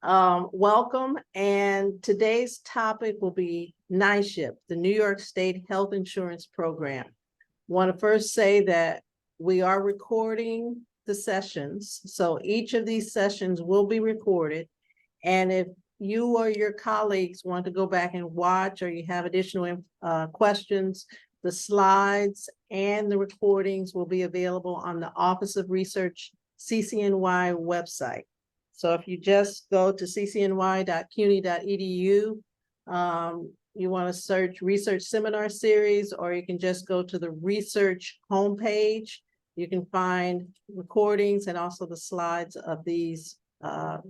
Welcome, and today's topic will be NYSHIP, the New York State Health Insurance Program. Want to first say that we are recording the sessions, so each of these sessions will be recorded, and if you or your colleagues want to go back and watch, or you have additional questions, the slides and the recordings will be available on the Office of Research CCNY website. So if you just go to ccny.cuny.edu, you want to search research seminar series, or you can just go to the research homepage. You can find recordings and also the slides of these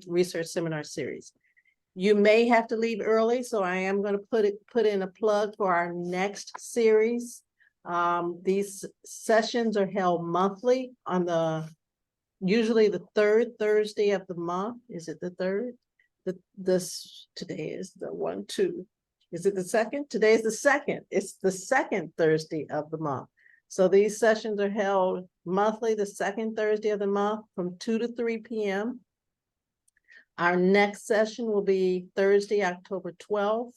research seminar series. You may have to leave early, so I am going to put in a plug for our next series. These sessions are held monthly on usually the third Thursday of the month. Is it the third? Today is the 1, 2. Is it the second? Today is the second. It's the second Thursday of the month. So these sessions are held monthly, the second Thursday of the month from 2 to 3 p.m. Our next session will be Thursday, October 12th,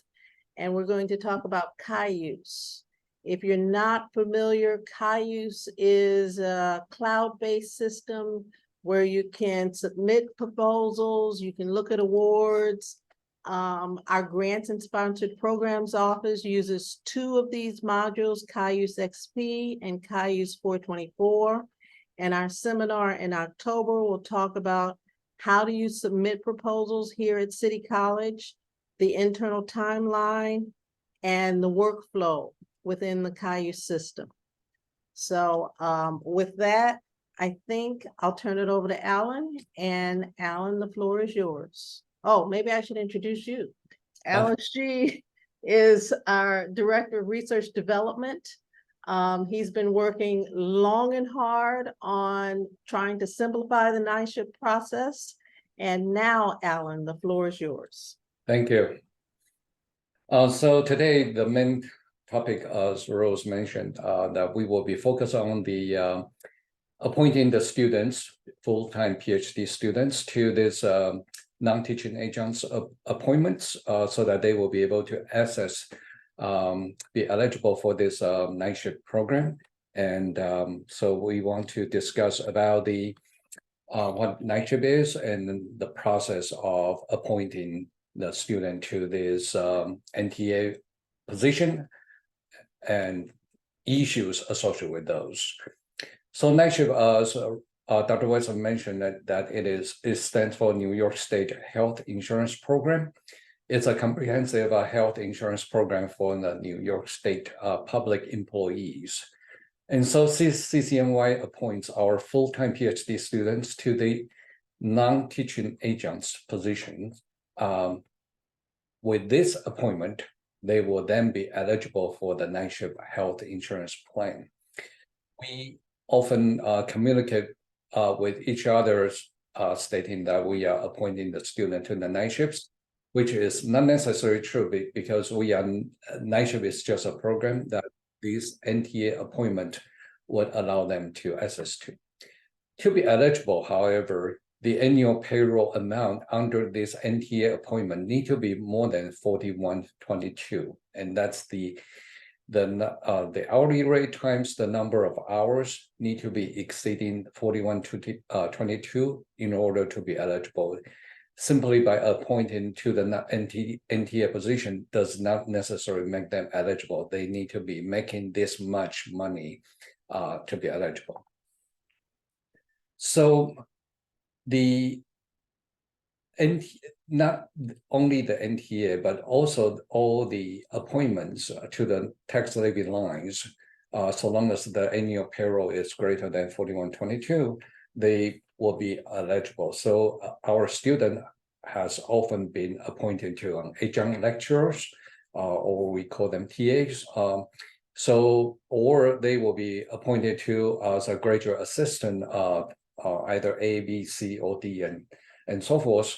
and we're going to talk about Cayuse. If you're not familiar, Cayuse is a cloud-based system where you can submit proposals, you can look at awards. Our Grants and Sponsored Programs Office uses 2 of these modules, Cayuse XP and Cayuse 424. And our seminar in October will talk about how do you submit proposals here at City College, the internal timeline, and the workflow within the Cayuse system. So with that, I think I'll turn it over to Alan. And Alan, the floor is yours. Oh, maybe I should introduce you. Alan Shee is our Director of Research Development. He's been working long and hard on trying to simplify the NYSHIP process. And now, Alan, the floor is yours. Thank you. So today, the main topic, as Rose mentioned, that we will be focused on the appointing the students, full-time Ph.D. students, to this non-teaching agents appointments, so that they will be able to be eligible for this NYSHIP program. And so we want to discuss about what NYSHIP is and the process of appointing the student to this NTA position and issues associated with those. So NYSHIP, as Dr. Wesson mentioned, that it stands for New York State Health Insurance Program. It's a comprehensive health insurance program for the New York State public employees. And so CCNY appoints our full-time PhD students to the non-teaching agents position. With this appointment, they will then be eligible for the NYSHIP health insurance plan. We often communicate with each other, stating that we are appointing the student to the NYSHIPs, which is not necessarily true because NYSHIP is just a program that this NTA appointment would allow them to access to. To be eligible, however, the annual payroll amount under this NTA appointment need to be more than 4122, and that's the hourly rate times the number of hours need to be exceeding 4122 in order to be eligible. Simply by appointing to the NTA position does not necessarily make them eligible. They need to be making this much money to be eligible. So not only the NTA, but also all the appointments to the tax levy lines, so long as the annual payroll is greater than 4122, they will be eligible. So our student has often been appointed to adjunct lecturers, or we call them TAs. Or they will be appointed to as a graduate assistant, either A, B, C, or D, and so forth.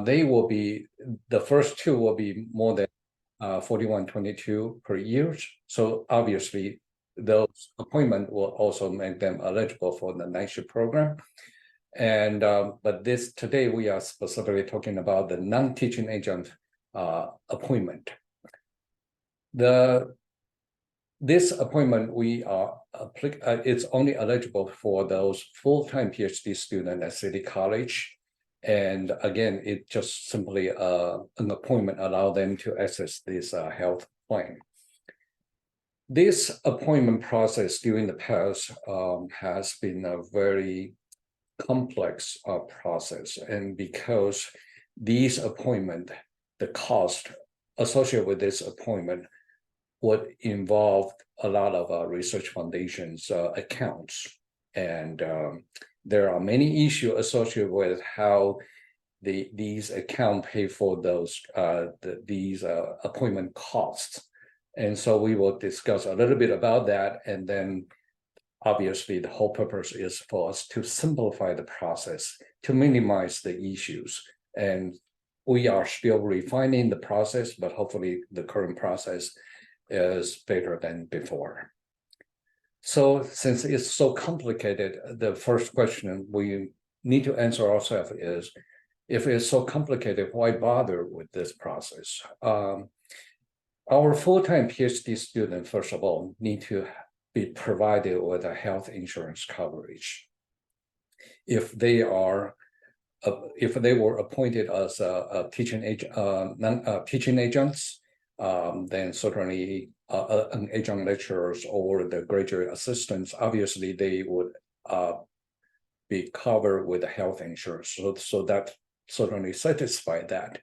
They will be, the first 2 will be more than 4122 per year. So obviously those appointments will also make them eligible for the NYSHIP program. And but today we are specifically talking about the non-teaching agent appointment. This appointment we are it's only eligible for those full-time PhD students at City College. And again, it just simply an appointment allow them to access this health plan. This appointment process during the past has been a very complex process, and because these appointment, the cost associated with this appointment would involve a lot of research foundations accounts, and there are many issues associated with how these accounts pay for those these appointment costs. And so we will discuss a little bit about that, and then obviously the whole purpose is for us to simplify the process, to minimize the issues. And we are still refining the process, but hopefully the current process is better than before. So since it's so complicated, the first question we need to answer ourselves is, if it's so complicated, why bother with this process? Our full-time PhD student, first of all, need to be provided with a health insurance coverage. If they were appointed as teaching agents, then certainly an adjunct lecturers or the graduate assistants, obviously they would be covered with the health insurance. So that certainly satisfy that.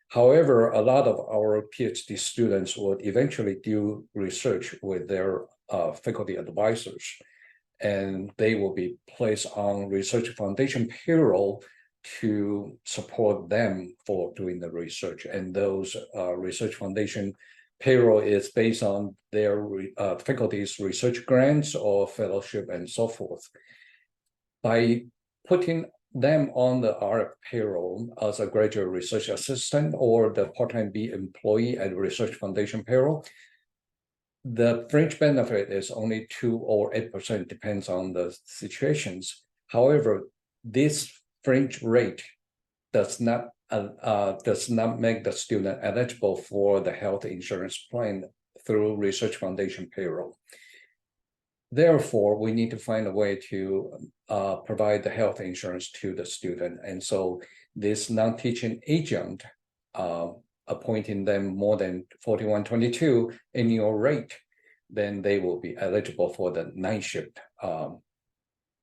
However, a lot of our PhD students would eventually do research with their faculty advisors, and they will be placed on research foundation payroll to support them for doing the research. And those research foundation payroll is based on their faculty's research grants or fellowship and so forth. By putting them on the RF payroll as a graduate research assistant or the part-time B employee at research foundation payroll, the fringe benefit is only 2 or 8%, depends on the situations. However, this fringe rate does not make the student eligible for the health insurance plan through research foundation payroll. Therefore, we need to find a way to provide the health insurance to the student. And so this non-teaching agent, appointing them more than 4122 annual rate, then they will be eligible for the NYSHIP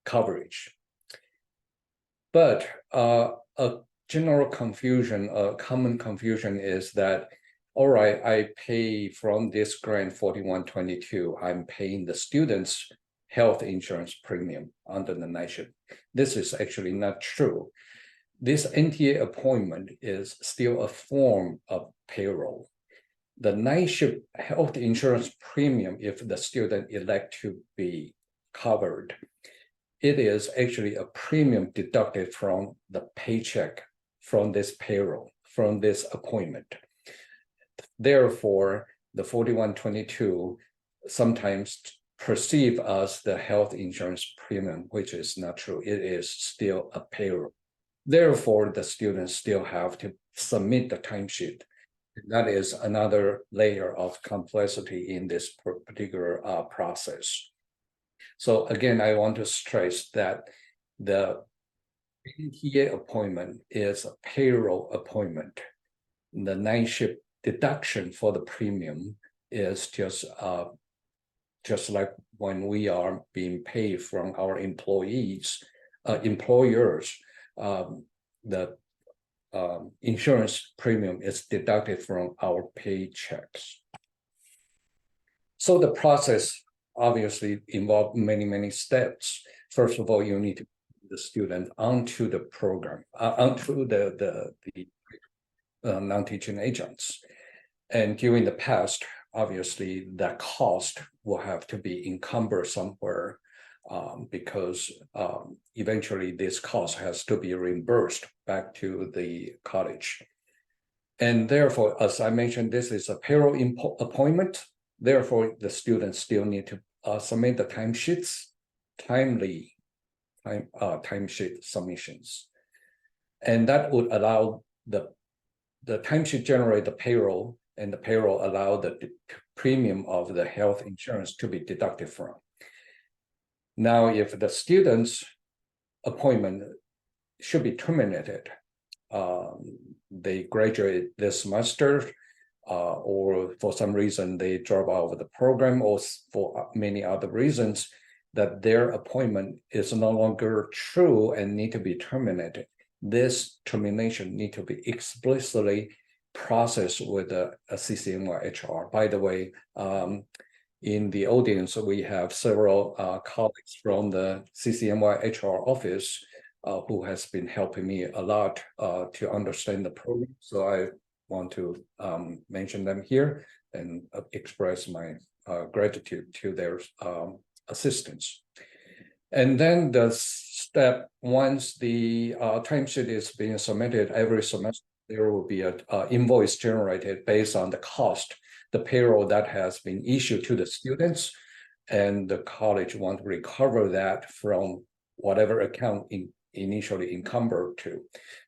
coverage. But a general confusion, a common confusion is that, all right, I pay from this grant 4122, I'm paying the students' health insurance premium under the NYSHIP. This is actually not true. This NTA appointment is still a form of payroll. The NYSHIP health insurance premium, if the student elect to be covered, it is actually a premium deducted from the paycheck from this payroll, from this appointment. Therefore, the 4122 sometimes perceived as the health insurance premium, which is not true. It is still a payroll. Therefore, the students still have to submit the timesheet. That is another layer of complexity in this particular process. So again, I want to stress that the NTA appointment is a payroll appointment. The NYSHIP deduction for the premium is just like when we are being paid from our employers, the insurance premium is deducted from our paychecks. So the process obviously involves many steps. First of all, you need to put the student onto the program, onto the non-teaching agents. And during the past, obviously, that cost will have to be encumbered somewhere because eventually this cost has to be reimbursed back to the college. And therefore, as I mentioned, this is a payroll appointment. Therefore, the students still need to submit the timesheets timely timesheet submissions. And that would allow the timesheet generate the payroll, and the payroll allow the premium of the health insurance to be deducted from. Now, if the student's appointment should be terminated, they graduate this semester, or for some reason they drop out of the program, or for many other reasons, that their appointment is no longer true and need to be terminated. This termination need to be explicitly processed with a CCNY HR. By the way, in the audience, we have several colleagues from the CCNY HR office who has been helping me a lot to understand the program. So I want to mention them here and express my gratitude to their assistance. And then the step, once the timesheet is being submitted every semester, there will be an invoice generated based on the cost, the payroll that has been issued to the students, and the college want to recover that from whatever account initially encumbered to.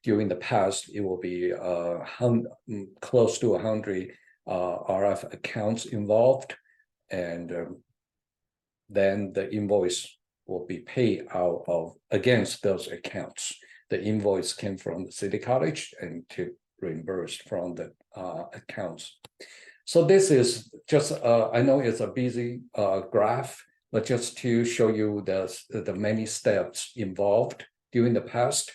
During the past, it will be close to 100 RF accounts involved, and then the invoice will be paid out of against those accounts. The invoice came from the city college and to reimburse from the accounts. So this is just, I know it's a busy graph, but just to show you the many steps involved during the past.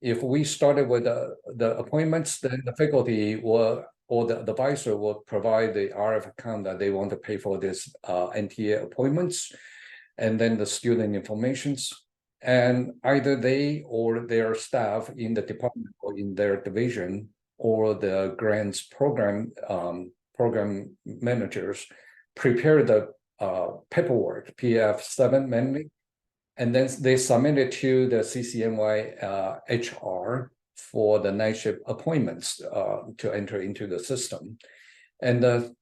If we started with the appointments, then the faculty will, or the advisor will provide the RF account that they want to pay for this NTA appointments, and then the student informations, and either they or their staff in the department or in their division or the grants program managers prepare the paperwork, PF7 mainly, and then they submit it to the CCNY HR for the NYSHIP appointments to enter into the system. And the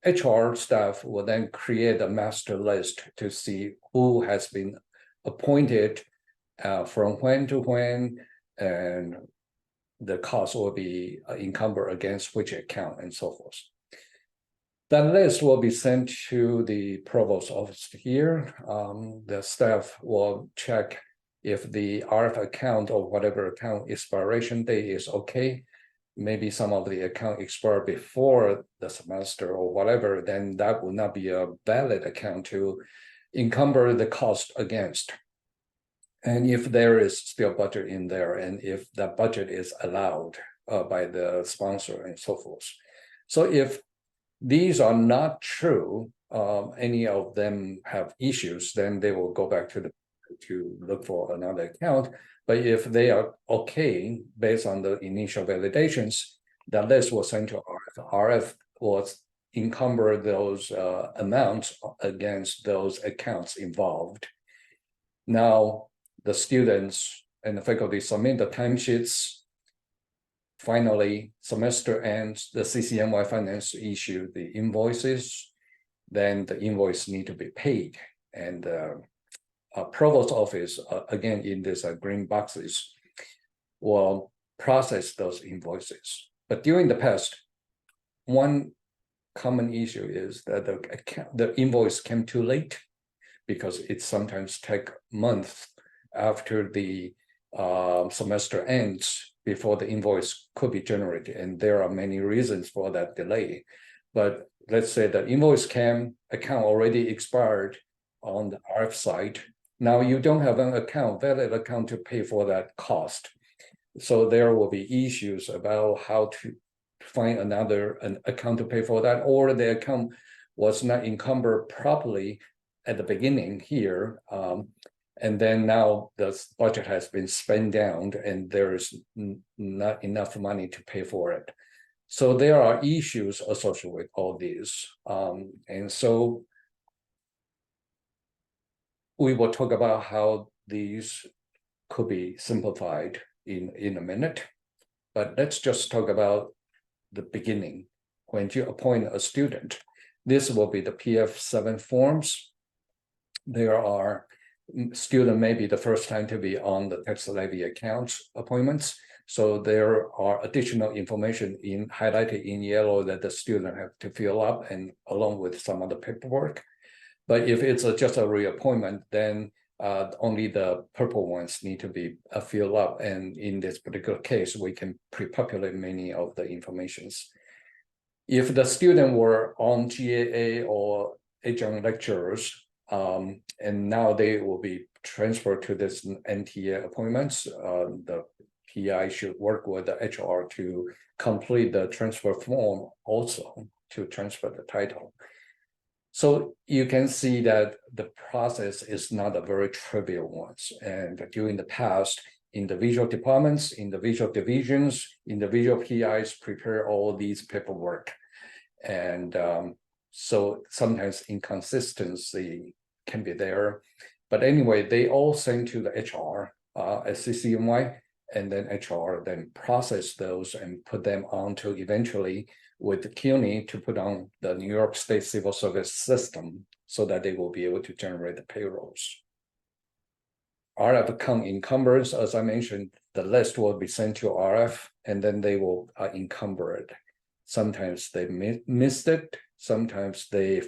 HR staff will then create a master list to see who has been appointed from when to when, and the cost will be encumbered against which account and so forth. That list will be sent to the provost office here. The staff will check if the RF account or whatever account expiration date is okay. Maybe some of the account expire before the semester or whatever, then that will not be a valid account to encumber the cost against. And if there is still budget in there, and if that budget is allowed by the sponsor and so forth. So if these are not true, any of them have issues, then they will go back to look for another account. But if they are okay, based on the initial validations, that list was sent to RF. RF will encumber those amounts against those accounts involved. Now, the students and the faculty submit the timesheets. Finally, semester ends, the CCNY finance issue the invoices, then the invoice need to be paid. And provost office, again, in these green boxes, will process those invoices. But during the past, one common issue is that the invoice came too late, because it sometimes takes months after the semester ends before the invoice could be generated. And there are many reasons for that delay. But let's say the invoice came, account already expired on the RF side. Now you don't have an account, valid account to pay for that cost. So there will be issues about how to find an account to pay for that, or the account was not encumbered properly at the beginning here. And then now the budget has been spent down and there is not enough money to pay for it. So there are issues associated with all these. And so we will talk about how these could be simplified in a minute. But let's just talk about the beginning. When you appoint a student, this will be the PF7 forms. There are student may be the first time to be on the tax levy accounts appointments. So there are additional information highlighted in yellow that the student have to fill up, and along with some other paperwork. But if it's just a reappointment, then only the purple ones need to be filled up. And in this particular case, we can pre-populate many of the informations. If the student were on GAA or adjunct lecturers, and now they will be transferred to this NTA appointments, the PI should work with the HR to complete the transfer form also to transfer the title. So you can see that the process is not a very trivial one. And during the past, individual departments, individual divisions, individual PIs prepare all these paperwork. And so sometimes inconsistency can be there. But anyway, they all send to the HR at CCNY, and then HR then process those and put them onto eventually with CUNY to put on the New York State Civil Service system so that they will be able to generate the payrolls. RF account encumbrance, as I mentioned, the list will be sent to RF and then they will encumber it. Sometimes they missed it, sometimes they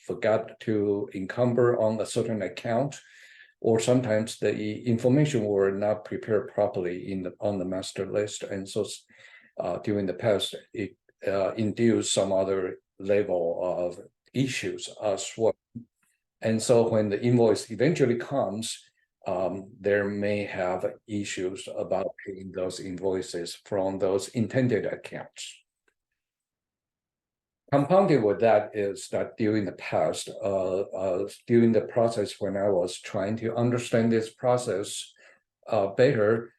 forgot to encumber on a certain account, or sometimes the information were not prepared properly on the master list. And so during the past, it induced some other level of issues as well. And so when the invoice eventually comes, there may have issues about paying those invoices from those intended accounts. Compounded with that is that during the past, during the process when I was trying to understand this process better,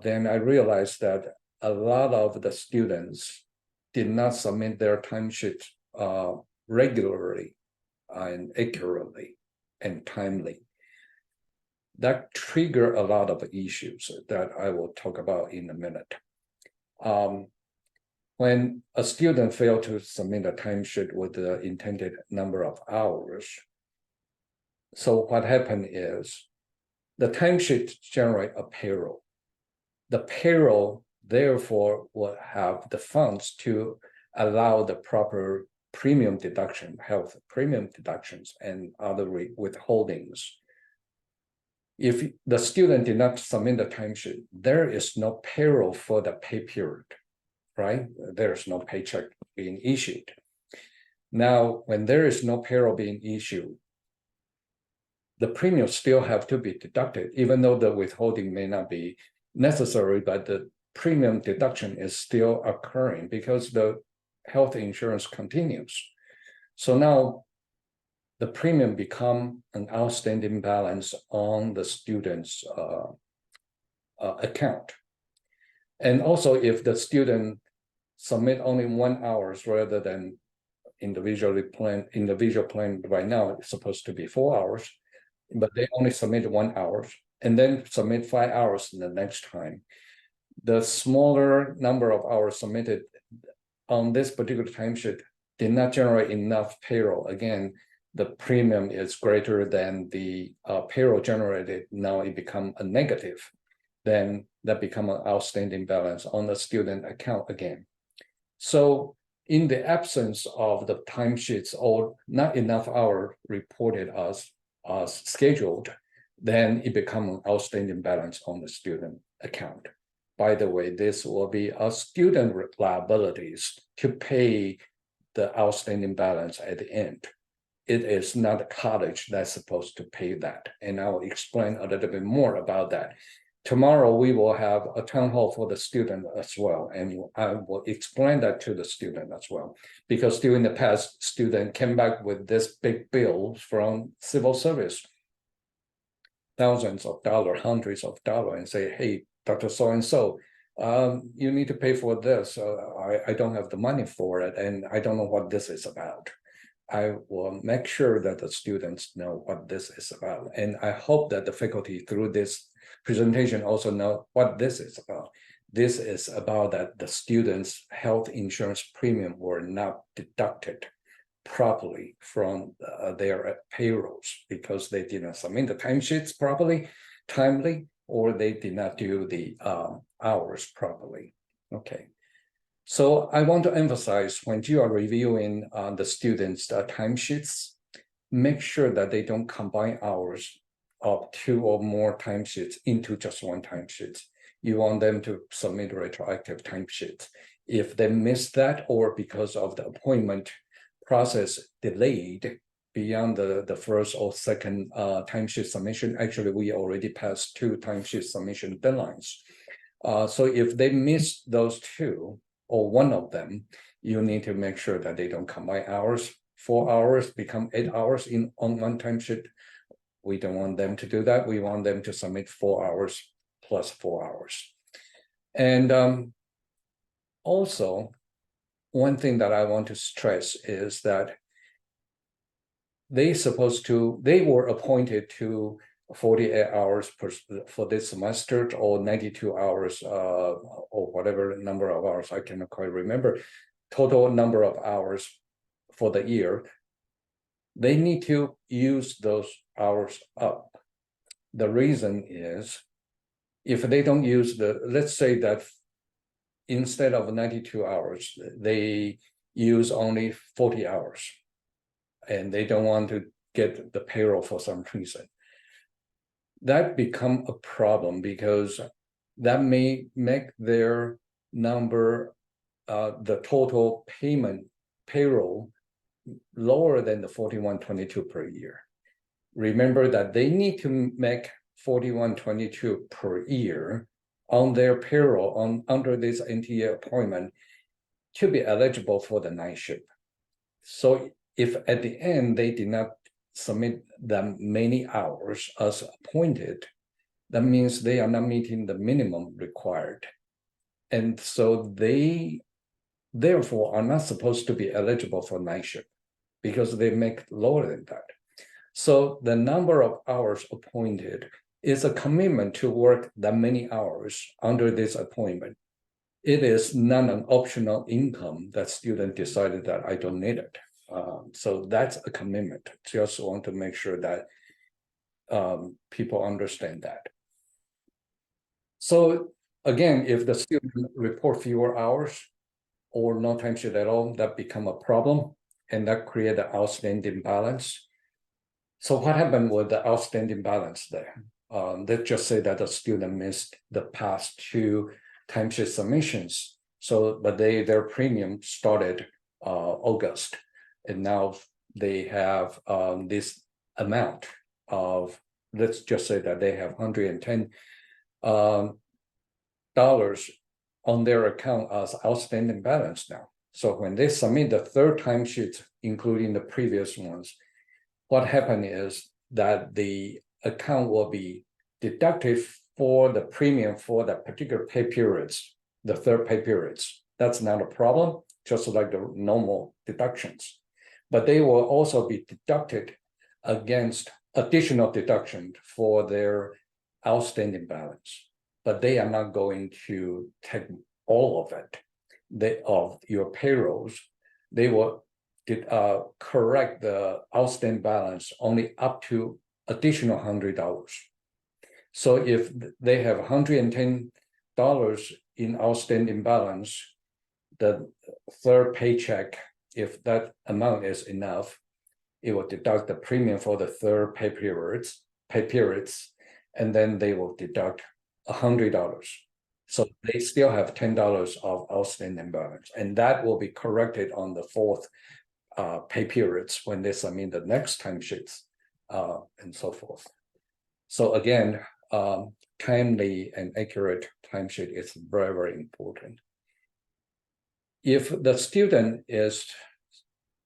then I realized that a lot of the students did not submit their timesheet regularly and accurately and timely. That triggered a lot of issues that I will talk about in a minute. When a student failed to submit a timesheet with the intended number of hours, so what happened is the timesheet generate a payroll. The payroll, therefore, will have the funds to allow the proper premium deduction, health premium deductions, and other withholdings. If the student did not submit the timesheet, there is no payroll for the pay period, right? There's no paycheck being issued. Now, when there is no payroll being issued, the premiums still have to be deducted, even though the withholding may not be necessary, but the premium deduction is still occurring because the health insurance continues. So now the premium become an outstanding balance on the student's account. And also if the student submit only 1 hour rather than individual plan right now, it's supposed to be 4 hours, but they only submit 1 hour and then submit 5 hours the next time. The smaller number of hours submitted on this particular timesheet did not generate enough payroll. Again, the premium is greater than the payroll generated. Now it become a negative. Then that become an outstanding balance on the student account again. So in the absence of the timesheets or not enough hours reported as scheduled, then it become an outstanding balance on the student account. By the way, this will be a student liabilities to pay the outstanding balance at the end. It is not a college that's supposed to pay that. And I will explain a little bit more about that. Tomorrow, we will have a town hall for the student as well. And I will explain that to the student as well. Because during the past, student came back with this big bill from civil service, thousands of dollars, hundreds of dollars, and say, hey, Dr. So-and-so, you need to pay for this. I don't have the money for it, and I don't know what this is about. I will make sure that the students know what this is about. And I hope that the faculty through this presentation also know what this is about. This is about that the students' health insurance premium were not deducted properly from their payrolls because they did not submit the timesheets properly, timely, or they did not do the hours properly. Okay. So I want to emphasize when you are reviewing the students' timesheets, make sure that they don't combine hours of 2 or more timesheets into just one timesheet. You want them to submit retroactive timesheets. If they miss that, or because of the appointment process delayed beyond the first or second timesheet submission, actually we already passed 2 timesheet submission deadlines. So if they miss those 2 or one of them, you need to make sure that they don't combine hours. 4 hours become 8 hours on one timesheet. We don't want them to do that. We want them to submit 4 hours plus 4 hours. And also, one thing that I want to stress is that they were appointed to 48 hours for this semester, or 92 hours, or whatever number of hours, I cannot quite remember, total number of hours for the year. They need to use those hours up. The reason is, if they don't use let's say that instead of 92 hours, they use only 40 hours, and they don't want to get the payroll for some reason. That become a problem because that may make their number, the total payroll lower than the 4122 per year. Remember that they need to make 4122 per year on their payroll under this NTA appointment to be eligible for the NYSHIP. So if at the end they did not submit that many hours as appointed, that means they are not meeting the minimum required. And so they therefore are not supposed to be eligible for NYSHIP because they make lower than that. So the number of hours appointed is a commitment to work that many hours under this appointment. It is not an optional income that student decided that I don't need it. So that's a commitment. Just want to make sure that people understand that. So again, if the student report fewer hours or no timesheet at all, that become a problem, and that create an outstanding balance. So what happened with the outstanding balance there? Let's just say that the student missed the past 2 timesheet submissions. So, but their premium started August, and now they have this amount of, let's just say that they have $110 on their account as outstanding balance now. So when they submit the 3rd timesheet, including the previous ones, what happened is that the account will be deducted for the premium for that particular pay periods, the 3rd pay periods. That's not a problem, just like the normal deductions. But they will also be deducted against additional deduction for their outstanding balance. But they are not going to take all of it, of your payrolls. They will correct the outstanding balance only up to additional $100. So if they have $110 in outstanding balance, the 3rd paycheck, if that amount is enough, it will deduct the premium for the 3rd pay periods, and then they will deduct $100. So they still have $10 of outstanding balance, and that will be corrected on the 4th pay periods when they submit the next timesheets, and so forth. So again, timely and accurate timesheet is very, very important. If the student is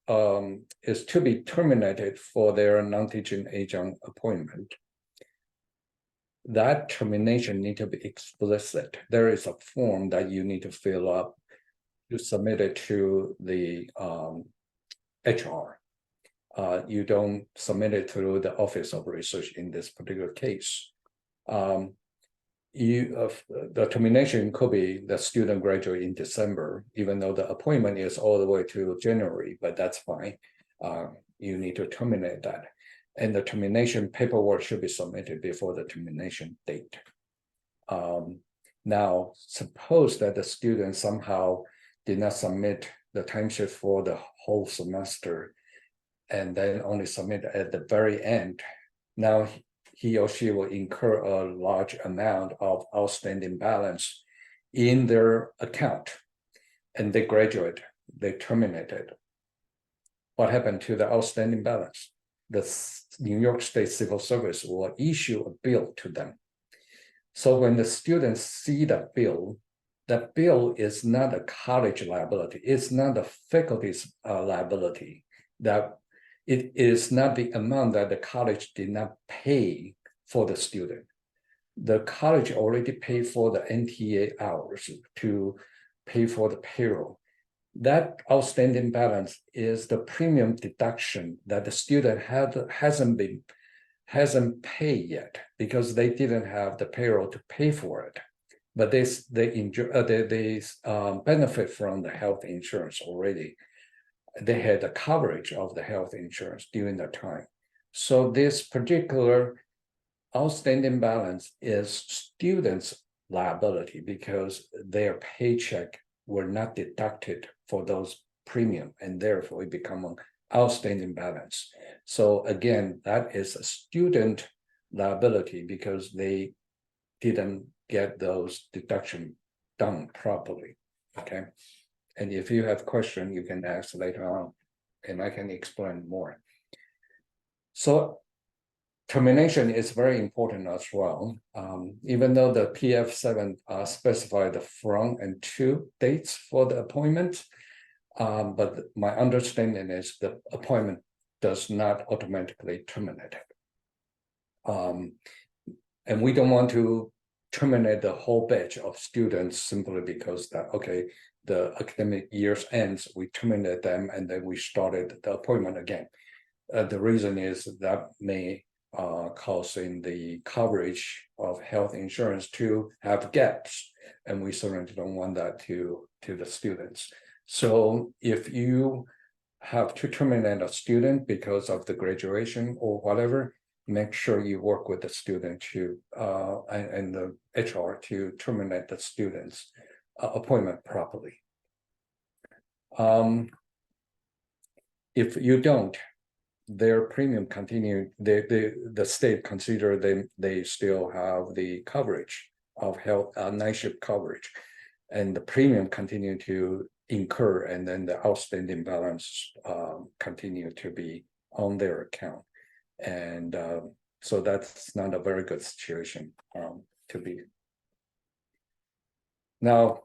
to be terminated for their non-teaching adjunct appointment, that termination need to be explicit. There is a form that you need to fill up to submit it to the HR. You don't submit it through the Office of Research in this particular case. The termination could be the student graduate in December, even though the appointment is all the way to January, but that's fine. you need to terminate that. And the termination paperwork should be submitted before the termination date. Now, suppose that the student somehow did not submit the timesheet for the whole semester and then only submit at the very end. Now he or she will incur a large amount of outstanding balance in their account, and they graduate, they terminated. What happened to the outstanding balance? The New York State Civil Service will issue a bill to them. So when the students see that bill is not a college liability. It's not the faculty's liability. That it is not the amount that the college did not pay for the student. The college already paid for the NTA hours to pay for the payroll. That outstanding balance is the premium deduction that the student hasn't paid yet because they didn't have the payroll to pay for it. But they benefit from the health insurance already. They had the coverage of the health insurance during that time. So this particular outstanding balance is students' liability because their paycheck were not deducted for those premium, and therefore it become an outstanding balance. So again, that is a student liability because they didn't get those deduction done properly. Okay. And if you have questions, you can ask later on, and I can explain more. So termination is very important as well. Even though the PF7 specify the from and to dates for the appointment, but my understanding is the appointment does not automatically terminate it. And we don't want to terminate the whole batch of students simply because that, okay, the academic years ends, we terminate them and then we started the appointment again. The reason is that may cause in the coverage of health insurance to have gaps, and we certainly don't want that to the students. So if you have to terminate a student because of the graduation or whatever, make sure you work with the student to and the HR to terminate the student's appointment properly. If you don't, their premium continue, the state consider they still have the coverage of health NYSHIP coverage, and the premium continue to incur, and then the outstanding balance continue to be on their account. And so that's not a very good situation to be. Now,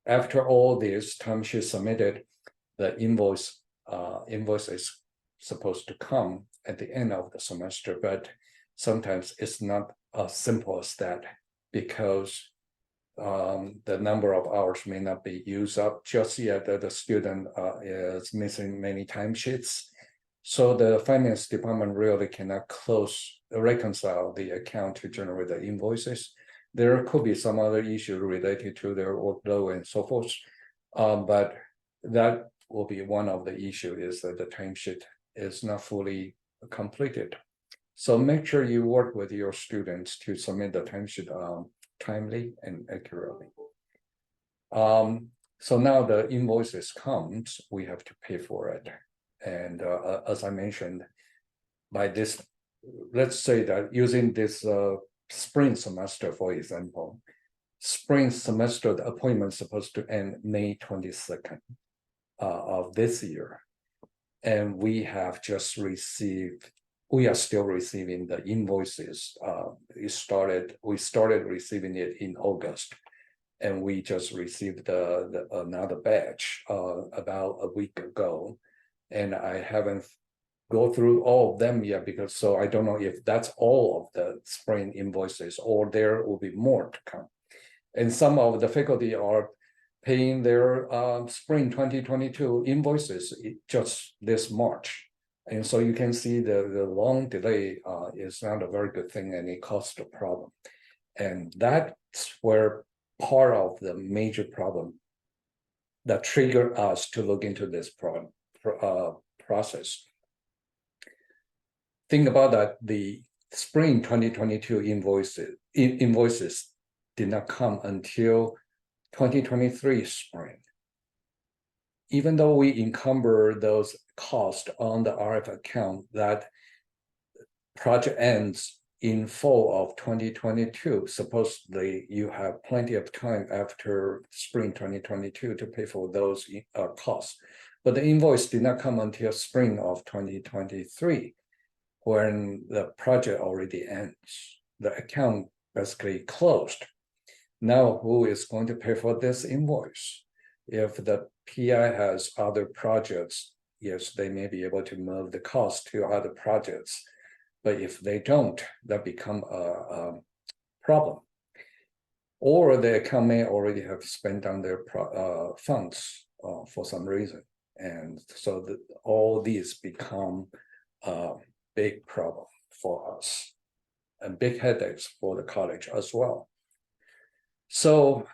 after all this timesheet submitted, the invoice is supposed to come at the end of the semester, but sometimes it's not as simple as that because the number of hours may not be used up just yet that the student is missing many timesheets. So the finance department really cannot reconcile the account to generate the invoices. There could be some other issue related to their workload and so forth. But that will be one of the issues, is that the timesheet is not fully completed. So make sure you work with your students to submit the timesheet timely and accurately. So now the invoices comes, we have to pay for it. And as I mentioned, by this, let's say that using this spring semester, for example, spring semester, the appointment is supposed to end May 22nd of this year. And we have just received, we are still receiving the invoices. We started receiving it in August, and we just received another batch about a week ago. And I haven't go through all of them yet because so I don't know if that's all of the spring invoices or there will be more to come. And some of the faculty are paying their spring 2022 invoices just this March. And so you can see the long delay is not a very good thing, and it causes a problem. And that's where part of the major problem that triggered us to look into this process. Think about that, the spring 2022 invoices did not come until 2023 spring. Even though we encumber those costs on the RF account, that project ends in fall of 2022. Supposedly, you have plenty of time after spring 2022 to pay for those costs. But the invoice did not come until spring of 2023, when the project already ends. The account basically closed. Now, who is going to pay for this invoice? If the PI has other projects, yes, they may be able to move the cost to other projects. But if they don't, that become a problem. Or the account may already have spent on their funds for some reason. And so all these become a big problem for us and big headaches for the college as well. So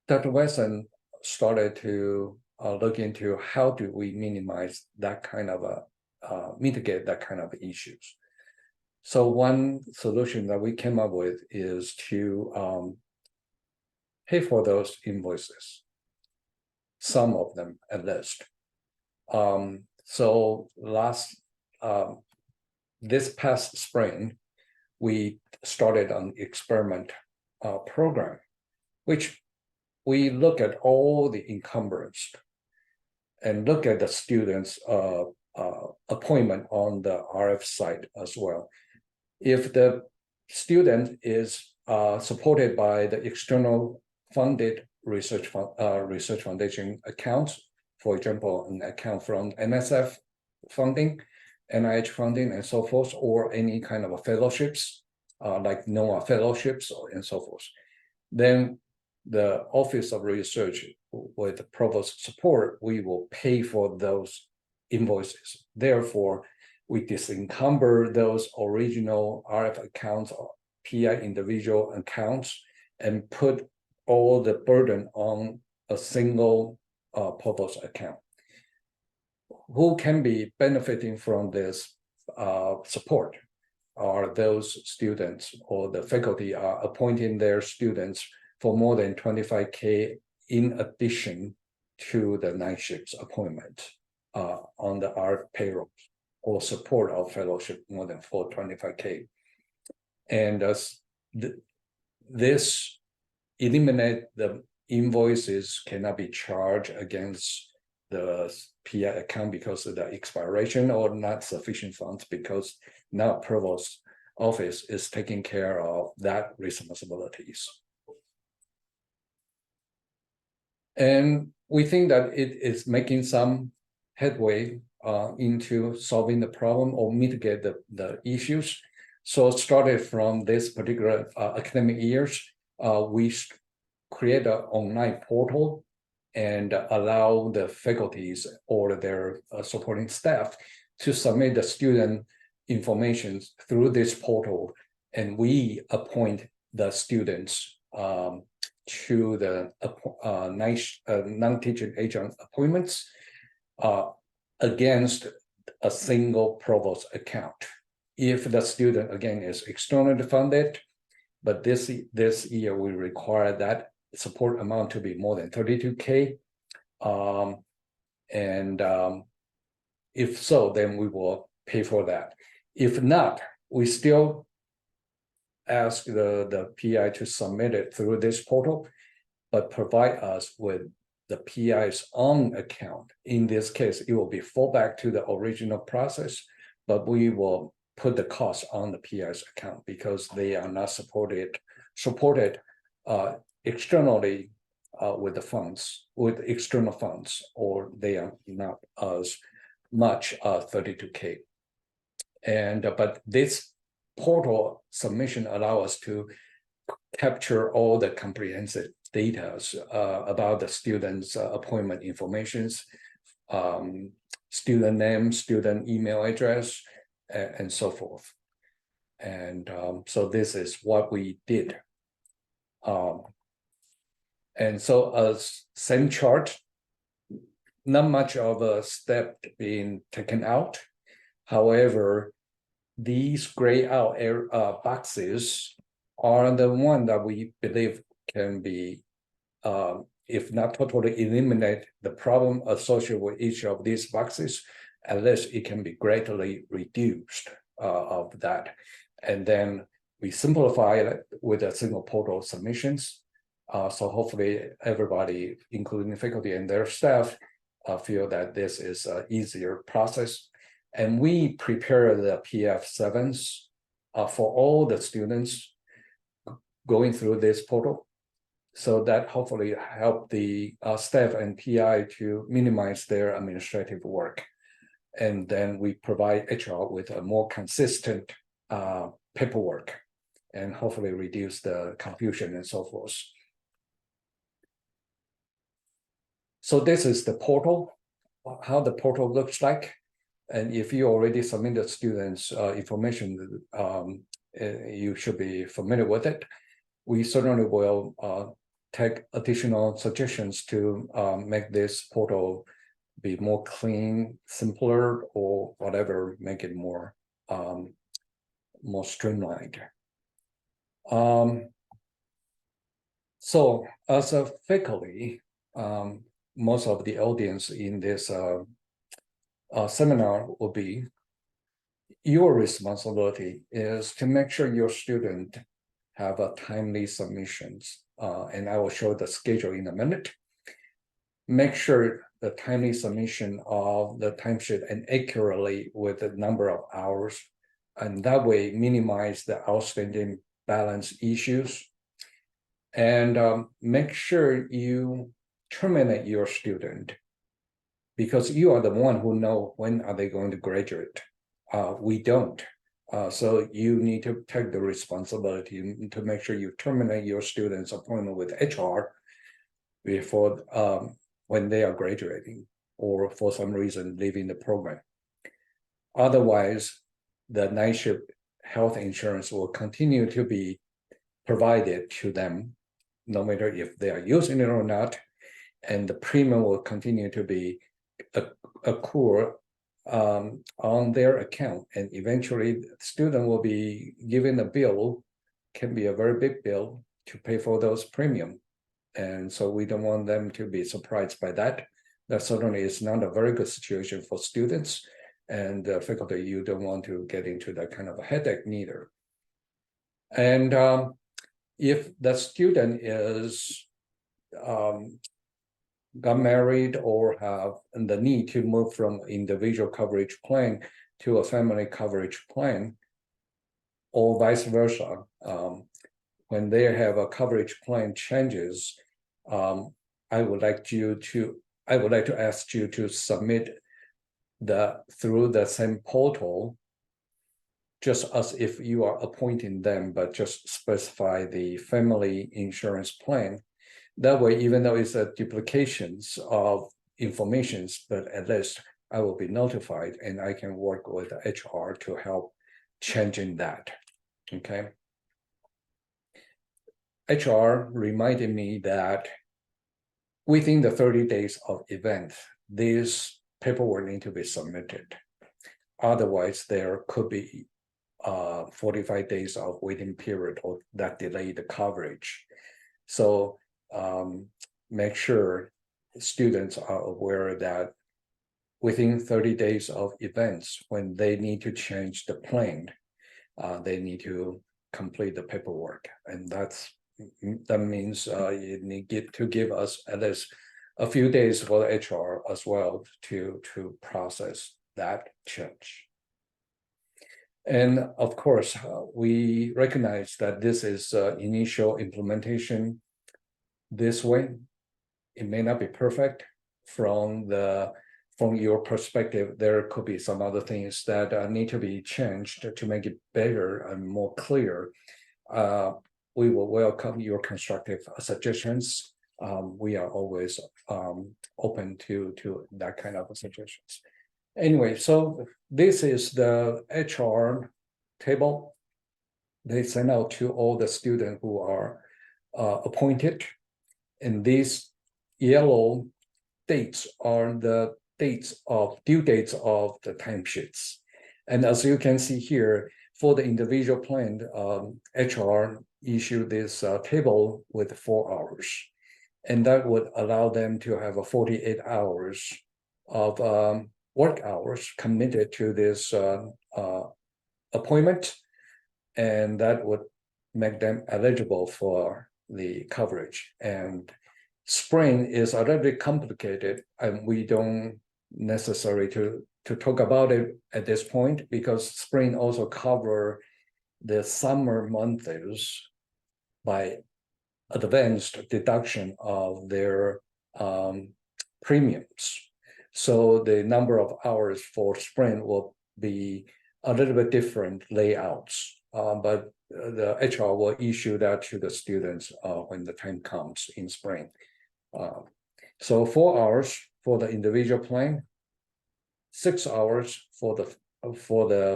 Dr. Wesson started to look into how do we minimize that kind of mitigate that kind of issues. So one solution that we came up with is to pay for those invoices, some of them at least. So this past spring, we started an experiment program, which we look at all the encumbrance and look at the students' appointment on the RF side as well. If the student is supported by the external funded research foundation accounts, for example, an account from NSF funding, NIH funding, and so forth, or any kind of fellowships, like NOAA fellowships, and so forth, then the Office of Research, with the Provost support, we will pay for those invoices. Therefore, we disencumber those original RF accounts, or PI individual accounts, and put all the burden on a single Provost account. Who can be benefiting from this support are those students, or the faculty are appointing their students for more than 25K in addition to the NYSHIP's appointment on the RF payroll, or support of fellowship more than 425K. And this eliminate the invoices cannot be charged against the PI account because of the expiration or not sufficient funds, because now Provost office is taking care of that responsibilities. And we think that it is making some headway into solving the problem or mitigate the issues. So started from this particular academic years, we create an online portal and allow the faculties or their supporting staff to submit the student information through this portal, and we appoint the students to the non-teaching agent appointments against a single Provost account. If the student, again, is externally funded, but this year we require that support amount to be more than 32K. If so, then we will pay for that. If not, we still ask the PI to submit it through this portal, but provide us with the PI's own account. In this case, it will be fallback to the original process, but we will put the cost on the PI's account because they are not supported externally with the funds, with external funds, or they are not as much 32K. But this portal submission allow us to capture all the comprehensive data about the students' appointment informations, student name, student email address, and so forth. And so this is what we did. And so same chart not much of a step being taken out. However, these gray out boxes are the one that we believe can be, if not totally eliminate the problem associated with each of these boxes, at least it can be greatly reduced of that. And then we simplify it with a single portal submissions. So hopefully everybody, including faculty and their staff, feel that this is an easier process. And we prepare the PF7s for all the students going through this portal, so that hopefully help the staff and PI to minimize their administrative work. And then we provide HR with a more consistent paperwork and hopefully reduce the confusion and so forth. So this is the portal, how the portal looks like. And if you already submitted students' information, you should be familiar with it. We certainly will take additional suggestions to make this portal be more clean, simpler, or whatever, make it more streamlined. So as a faculty, most of the audience in this seminar will be, your responsibility is to make sure your student have a timely submissions, and I will show the schedule in a minute. Make sure the timely submission of the timesheet and accurately with the number of hours, and that way minimize the outstanding balance issues. And make sure you terminate your student, because you are the one who know when are they going to graduate. We don't. So you need to take the responsibility to make sure you terminate your student's appointment with HR before when they are graduating or for some reason leaving the program. Otherwise, the NYSHIP health insurance will continue to be provided to them, no matter if they are using it or not, and the premium will continue to be accrue on their account, and eventually the student will be given a bill, can be a very big bill to pay for those premium. And so we don't want them to be surprised by that. That certainly is not a very good situation for students and faculty. You don't want to get into that kind of a headache neither. And if the student is got married or have the need to move from individual coverage plan to a family coverage plan, or vice versa, when they have a coverage plan changes, I would like to ask you to submit through the same portal, just as if you are appointing them, but just specify the family insurance plan. That way, even though it's a duplications of informations, but at least I will be notified and I can work with HR to help changing that. Okay. HR reminded me that within the 30 days of event, this paperwork need to be submitted. Otherwise, there could be 45 days of waiting period or that delay the coverage. So make sure students are aware that within 30 days of events, when they need to change the plan, they need to complete the paperwork. And that means you need to give us at least a few days for the HR as well to process that change. And of course, we recognize that this is initial implementation this way. It may not be perfect from your perspective. There could be some other things that need to be changed to make it better and more clear. We will welcome your constructive suggestions. We are always open to that kind of suggestions. Anyway, so this is the HR table. They send out to all the students who are appointed. And this yellow dates are the due dates of the timesheets. And as you can see here, for the individual plan, HR issued this table with 4 hours. And that would allow them to have a 48 hours of work hours committed to this appointment. And that would make them eligible for the coverage. And spring is a little bit complicated, and we don't necessary to talk about it at this point, because spring also cover the summer months by advanced deduction of their premiums. So the number of hours for spring will be a little bit different layouts, but the HR will issue that to the students when the time comes in spring. So 4 hours for the individual plan, 6 hours for the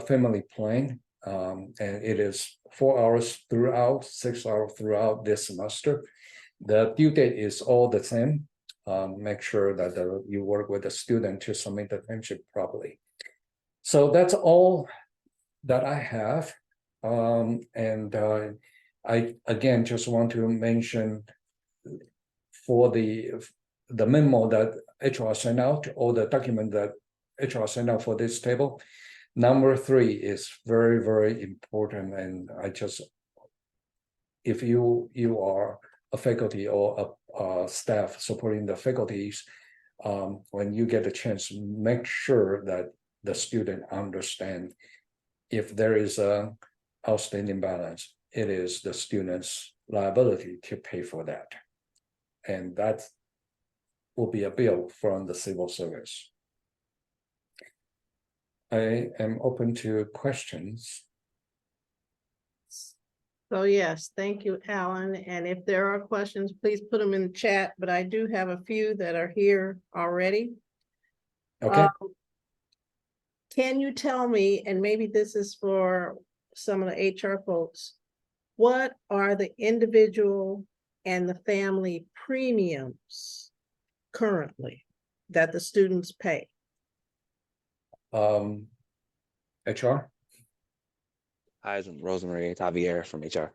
family plan, and it is 4 hours throughout, 6 hours throughout this semester. The due date is all the same. Make sure that you work with the student to submit the timesheet properly. So that's all that I have. I again just want to mention for the memo that HR sent out, or the document that HR sent out for this table, number 3 is very, very important. And I just, if you are a faculty or a staff supporting the faculties, when you get a chance, make sure that the student understand if there is a outstanding balance, it is the student's liability to pay for that. And that will be a bill from the civil service. I am open to questions. So yes, thank you, Alan. And if there are questions, please put them in the chat, but I do have a few that are here already. Okay. Can you tell me, and maybe this is for some of the HR folks, what are the individual and the family premiums currently that the students pay? HR? Hi, I'm Rosemarie Javier from HR.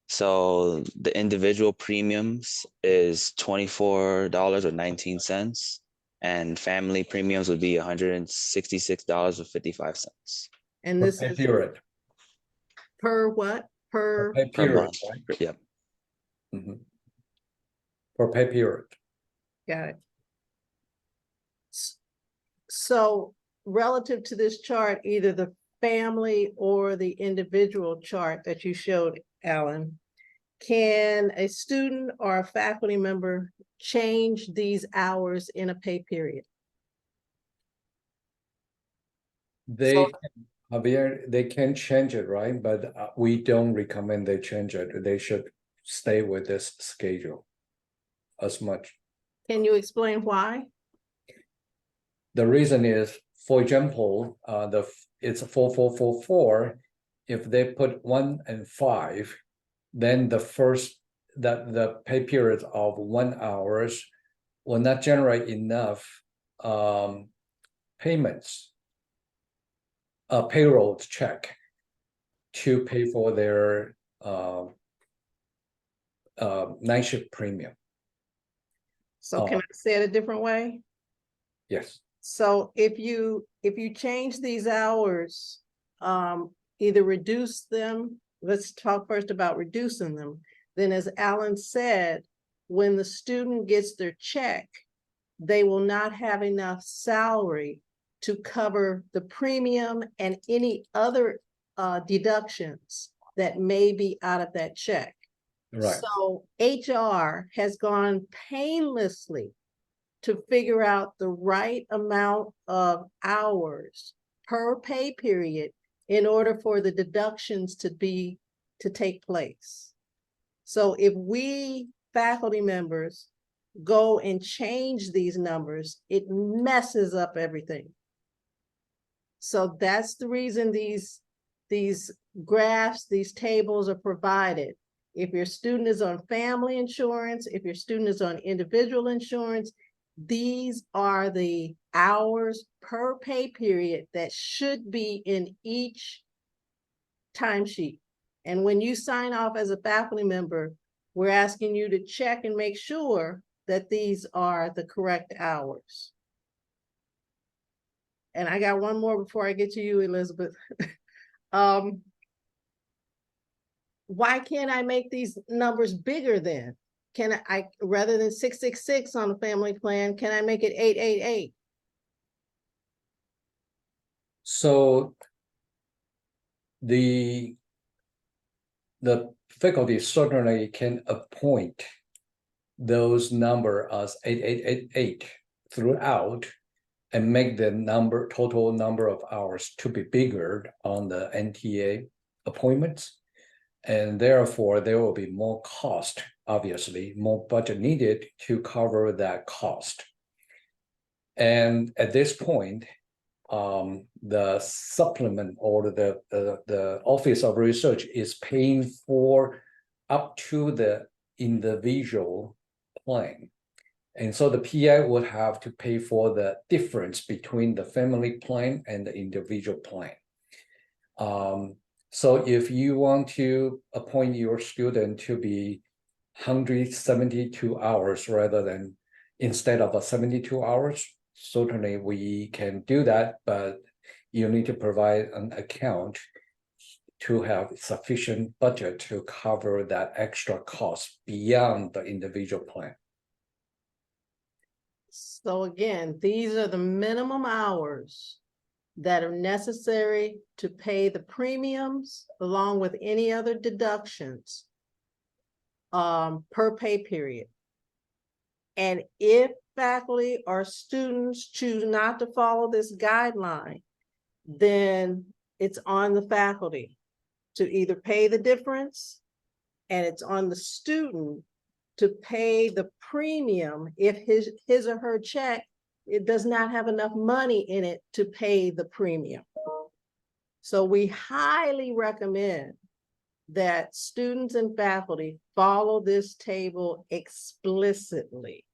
So the individual premiums is $24.19, and family premiums would be $166.55. And this Per is period. per what? Per Pay Per period, month. right? Yep. Mhm. For pay period. got it. So relative to this chart, either the family or the individual chart that you showed, Alan, can a student or a faculty member change these hours in a pay period? They, Javier, they can change it, right? But we don't recommend they change it. They should stay with this schedule as much. Can you explain why? The reason is, for example, it's 4-4-4-4. If they put 1 and 5, then the pay period of 1 hour will not generate enough payments, payroll check to pay for their NYSHIP premium. So can I say it a different way? Yes. So if you change these hours, either reduce them, let's talk first about reducing them. Then, as Alan said, when the student gets their check, they will not have enough salary to cover the premium and any other deductions that may be out of that check. Right. So HR has gone painlessly to figure out the right amount of hours per pay period in order for the deductions to take place. So if we faculty members go and change these numbers, it messes up everything. So that's the reason these graphs, these tables are provided. If your student is on family insurance, if your student is on individual insurance, these are the hours per pay period that should be in each timesheet. And when you sign off as a faculty member, we're asking you to check and make sure that these are the correct hours. And I got one more before I get to you, Elizabeth. Why can't I make these numbers bigger then? Can I, rather than 666 on a family plan, can I make it 888? So the faculty certainly can appoint those number as 8888 throughout and make the total number of hours to be bigger on the NTA appointments. And therefore, there will be more cost, obviously, more budget needed to cover that cost. And at this point, the supplement or the Office of Research is paying for up to the individual plan. And so the PI would have to pay for the difference between the family plan and the individual plan. So if you want to appoint your student to be 172 hours rather than instead of 72 hours, certainly we can do that, but you need to provide an account to have sufficient budget to cover that extra cost beyond the individual plan. So again, these are the minimum hours that are necessary to pay the premiums along with any other deductions per pay period. And if faculty or students choose not to follow this guideline, then it's on the faculty to either pay the difference, and it's on the student to pay the premium if his or her check, it does not have enough money in it to pay the premium. So we highly recommend that students and faculty follow this table explicitly.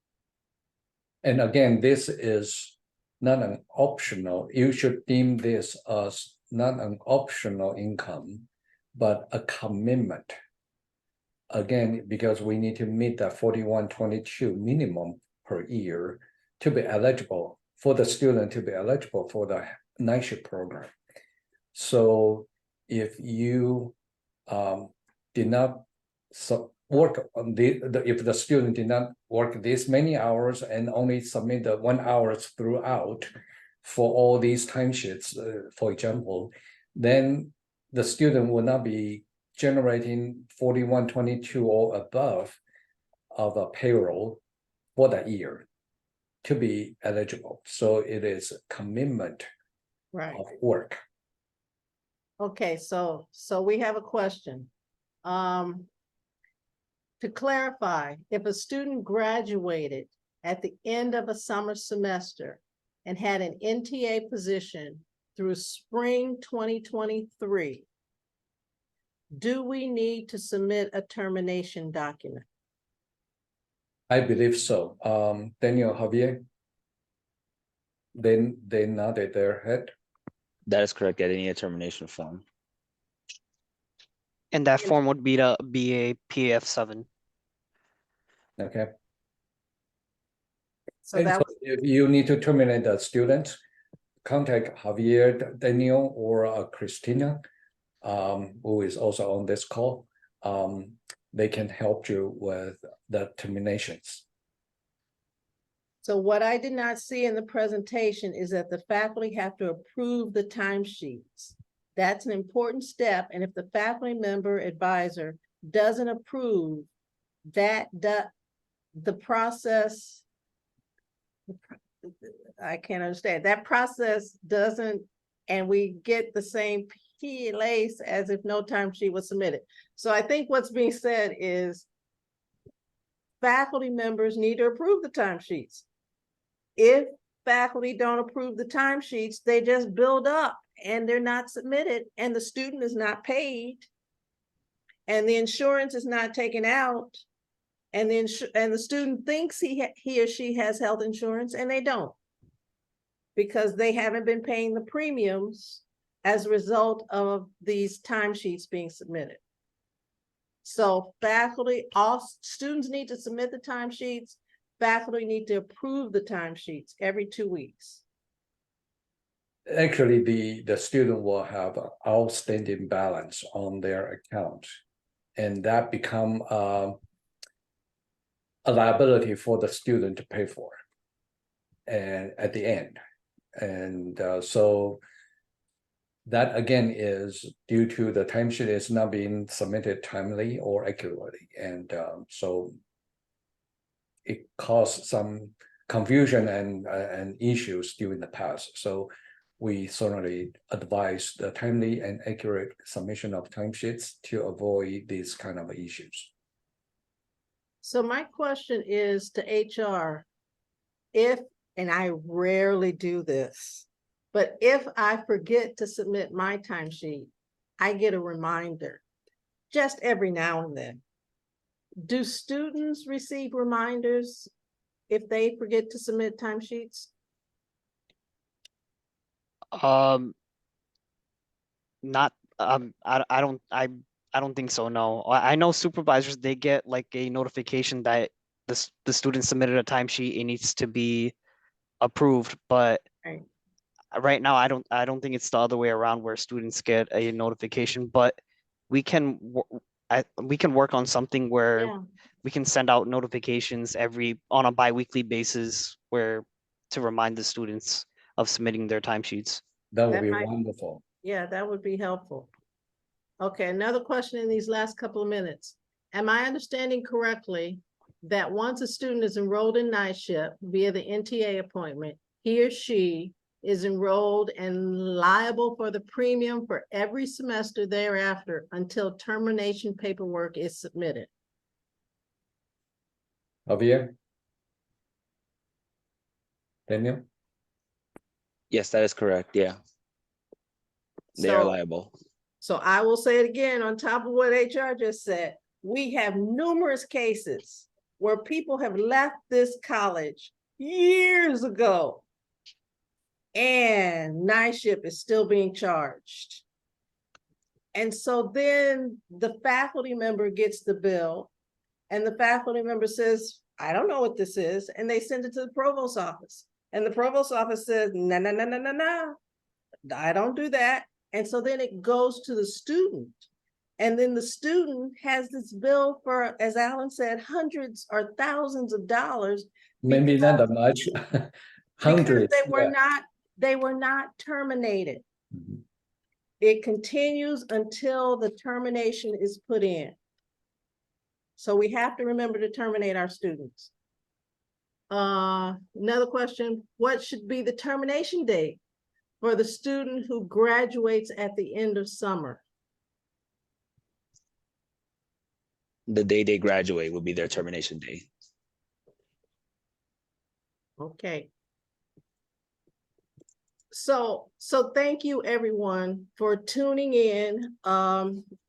And again, this is not an optional. You should deem this as not an optional income, but a commitment. Again, because we need to meet that 4122 minimum per year to be eligible for the student to be eligible for the NYSHIP program. So if you did not work on if the student did not work this many hours and only submit the 1 hour throughout for all these timesheets, for example, then the student will not be generating 4122 or above of a payroll for that year to be eligible. So it is a commitment of work. Okay, so we have a question. To clarify, if a student graduated at the end of a summer semester and had an NTA position through spring 2023, do we need to submit a termination document? I believe so. Daniel, Javier, they nodded their head. That is correct. Getting a termination form. And that form would be a PF7. Okay. So And that so if you need to terminate the student, contact Javier, Daniel, or Christina, who is also on this call. They can help you with the terminations. So what I did not see in the presentation is that the faculty have to approve the timesheets. That's an important step. And if the faculty member advisor doesn't approve that, the process, I can't understand, that process doesn't, and we get the same PLAs as if no timesheet was submitted. So I think what's being said is faculty members need to approve the timesheets. If faculty don't approve the timesheets, they just build up and they're not submitted, and the student is not paid, and the insurance is not taken out, And then, and the student thinks he or she has health insurance and they don't. Because they haven't been paying the premiums as a result of these timesheets being submitted. So faculty, all students need to submit the timesheets. Faculty need to approve the timesheets every 2 weeks. Actually, the student will have an outstanding balance on their account. And that become a liability for the student to pay for. And at the end. And so that again is due to the timesheet is not being submitted timely or accurately. And so it caused some confusion and issues during the past. So we certainly advise the timely and accurate submission of timesheets to avoid these kind of issues. So my question is to HR, if, and I rarely do this, but if I forget to submit my timesheet, I get a reminder just every now and then. Do students receive reminders if they forget to submit timesheets? Not, I don't think so, no. I know supervisors, they get like a notification that the student submitted a timesheet, it needs to be approved, but Right. right now, I don't think it's the other way around where students get a notification, but we can work on something where Yeah. we can send out notifications on a bi-weekly basis to remind the students of submitting their timesheets. That would That be might- wonderful. Yeah, that would be helpful. Okay, another question in these last couple of minutes. Am I understanding correctly that once a student is enrolled in NYSHIP via the NTA appointment, he or she is enrolled and liable for the premium for every semester thereafter until termination paperwork is submitted? Javier? Daniel? Yes, that is correct. Yeah. They are So- liable. So I will say it again on top of what HR just said. We have numerous cases where people have left this college years ago and NYSHIP is still being charged. And so then the faculty member gets the bill and the faculty member says, I don't know what this is. And they send it to the provost office. And the provost office says, no, no, no, no, no, no. I don't do that. And so then it goes to the student. And then the student has this bill for, as Alan said, hundreds or thousands of dollars. Maybe not that much. Because Hundreds. they were not terminated. Mhm. It continues until the termination is put in. So we have to remember to terminate our students. Another question, what should be the termination date for the student who graduates at the end of summer? The day they graduate will be their termination day. Okay. So thank you everyone for tuning in.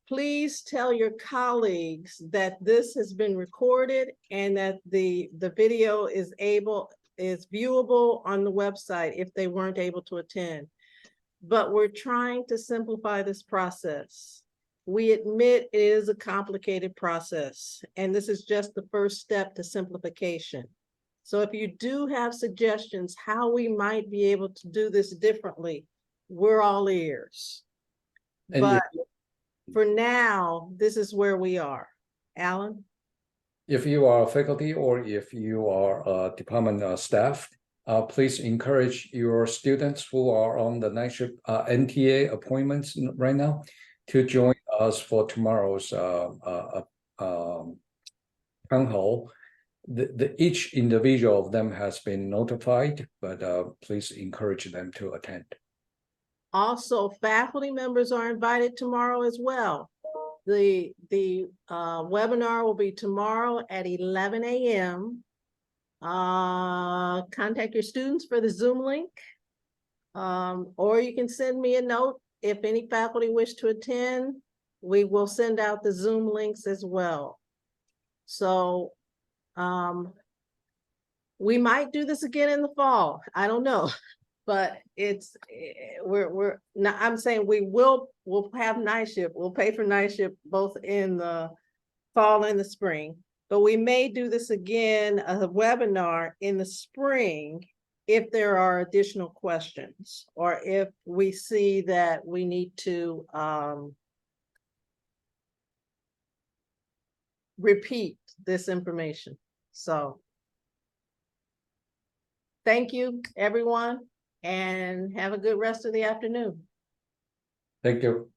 Please tell your colleagues that this has been recorded and that the video is viewable on the website if they weren't able to attend. But we're trying to simplify this process. We admit it is a complicated process, and this is just the first step to simplification. So if you do have suggestions how we might be able to do this differently, we're all ears. And But for now, this is where we are. Alan? if you are faculty or if you are department staff, please encourage your students who are on the NYSHIP NTA appointments right now to join us for tomorrow's town hall. Each individual of them has been notified, but please encourage them to attend. Also, faculty members are invited tomorrow as well. The webinar will be tomorrow at 11 a.m. Contact your students for the Zoom link. Or you can send me a note if any faculty wish to attend. We will send out the Zoom links as well. So We might do this again in the fall. I don't know. But it's, we're not, I'm saying we'll have NYSHIP. We'll pay for NYSHIP both in the fall and the spring. But we may do this again, a webinar in the spring if there are additional questions, or if we see that we need to repeat this information. So thank you, everyone, and have a good rest of the afternoon. Thank you.